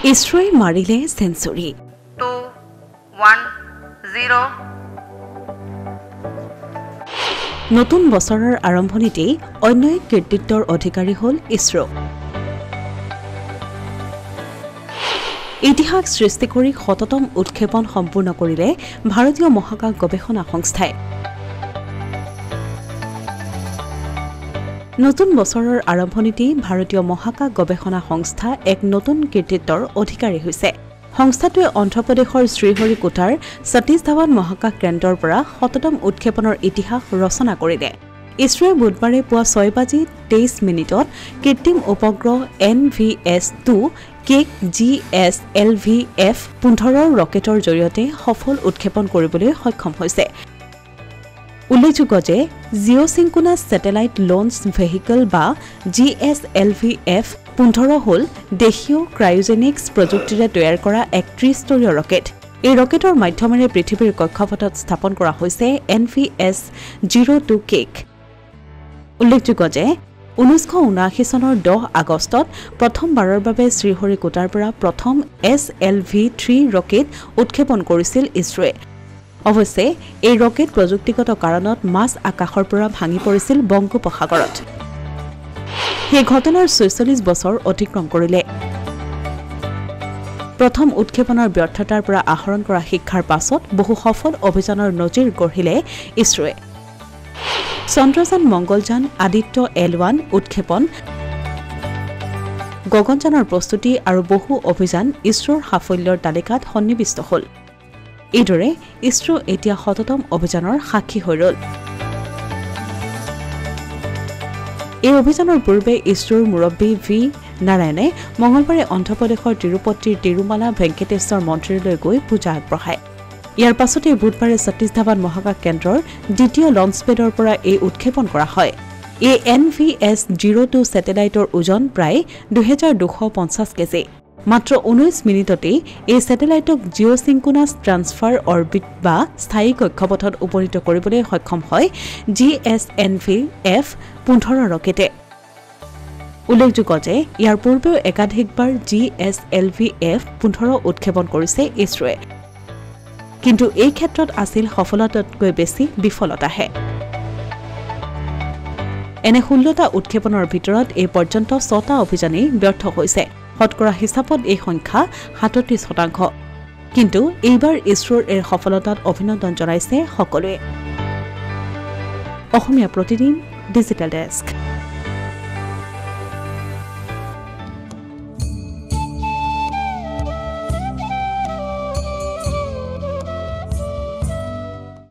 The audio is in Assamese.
ইছৰোই মাৰিলে সেঞ্চুৰী 2-1-0 নতুন বছৰৰ আৰম্ভণিতেই অন্য এক কৃতিত্বৰ অধিকাৰী হ'ল ইছৰো ইতিহাস সৃষ্টি কৰি শততম উৎক্ষেপণ সম্পূৰ্ণ কৰিলে ভাৰতীয় মহাকাশ গৱেষণা সংস্থাই নতুন বছৰৰ আৰম্ভণিতেই ভাৰতীয় মহাকাশ গৱেষণা সংস্থা এক নতুন কৃতিত্বৰ অধিকাৰী হৈছে সংস্থাটোৱে অন্ধ্ৰপ্ৰদেশৰ শ্ৰীহৰিকোটাৰ সতীশ ধাৱান মহাকাশ কেন্দ্ৰৰ পৰা শততম উৎক্ষেপণৰ ইতিহাস ৰচনা কৰিলে ইছৰোৱে বুধবাৰে পুৱা 6:23 কৃত্ৰিম উপগ্ৰহ NVS-2 কেক GSLV-F-15 ৰকেটৰ জৰিয়তে সফল উৎক্ষেপণ কৰিবলৈ সক্ষম হৈছে উল্লেখযোগ্য যে জিঅ'চিংকোনাছ ছেটেলাইট লঞ্চ ভেহিকল বা GSLV-F-15 হ'ল দেশীয় ক্ৰায়োজেনিক্স প্ৰযুক্তিৰে তৈয়াৰ কৰা এক 30-স্তৰীয় ৰকেট এই ৰকেটৰ মাধ্যমেৰে পৃথিৱীৰ কক্ষপথত স্থাপন কৰা হৈছে NVS-02 কেক উল্লেখযোগ্য যে 1979 চনৰ 10 আগষ্টত প্ৰথমবাৰৰ বাবে শ্ৰীহৰিকোটাৰ পৰা প্ৰথম SLV-3 ৰকেট উৎক্ষেপণ কৰিছিল ইছৰোৱে অৱশ্যে এই ৰকেট প্ৰযুক্তিগত কাৰণত মাজ আকাশৰ পৰা ভাঙি পৰিছিল বংগোপসাগৰত এই ঘটনাৰ 46 বছৰ অতিক্ৰম কৰিলে প্ৰথম উৎক্ষেপণৰ ব্যৰ্থতাৰ পৰা আহৰণ কৰা শিক্ষাৰ পাছত বহু সফল অভিযানৰ নজিৰ গঢ়িলে ইছৰোৱে চন্দ্ৰযান মংগলযান আদিত্য L1 উৎক্ষেপণ গগনযানৰ প্ৰস্তুতি আৰু বহু অভিযান ইছৰোৰ সাফল্যৰ তালিকাত সন্নিৱিষ্ট হ'ল এইদৰে ইছৰো এতিয়া শততম অভিযানৰ সাক্ষী হৈ ৰ'ল এই অভিযানৰ পূৰ্বে ইছৰোৰ মুৰব্বী ভি নাৰায়ণে মঙলবাৰে অন্ধ্ৰপ্ৰদেশৰ তিৰুপতিৰ তিৰুমালা ভেংকটেশ্বৰ মন্দিৰলৈ গৈ পূজা আগবঢ়ায় ইয়াৰ পাছতে বুধবাৰে সতীশ ধাৱান মহাকাশ কেন্দ্ৰৰ দ্বিতীয় লঞ্চপেডৰ পৰা এই উৎক্ষেপণ কৰা হয় এই NVS-02 ছেটেলাইটৰ ওজন প্ৰায় 2250 কেজি মাত্ৰ 19 মিনিটতেই এই ছেটেলাইটক জিঅ'চিংকোনাছ ট্ৰান্সফাৰ অৰ্বিট বা স্থায়ী কক্ষপথত উপনীত কৰিবলৈ সক্ষম হয় GSLV-F-15 ৰকেটে উল্লেখযোগ্য যে ইয়াৰ পূৰ্বেও একাধিকবাৰ GSLV-F-15 উৎক্ষেপণ কৰিছে ইছৰোৱে কিন্তু এই ক্ষেত্ৰত আছিল সফলতাতকৈ বেছি বিফলতাহে এনে 16টা উৎক্ষেপণৰ ভিতৰত এই পৰ্যন্ত 6টা অভিযানেই ব্যৰ্থ হৈছে শতকৰা হিচাপত এই সংখ্যা 37% কিন্তু এইবাৰ ইছৰোৰ এই সফলতাত অভিনন্দন জনাইছে সকলোৱে অসমীয়া প্ৰতিদিন ডিজিটেল ডেস্ক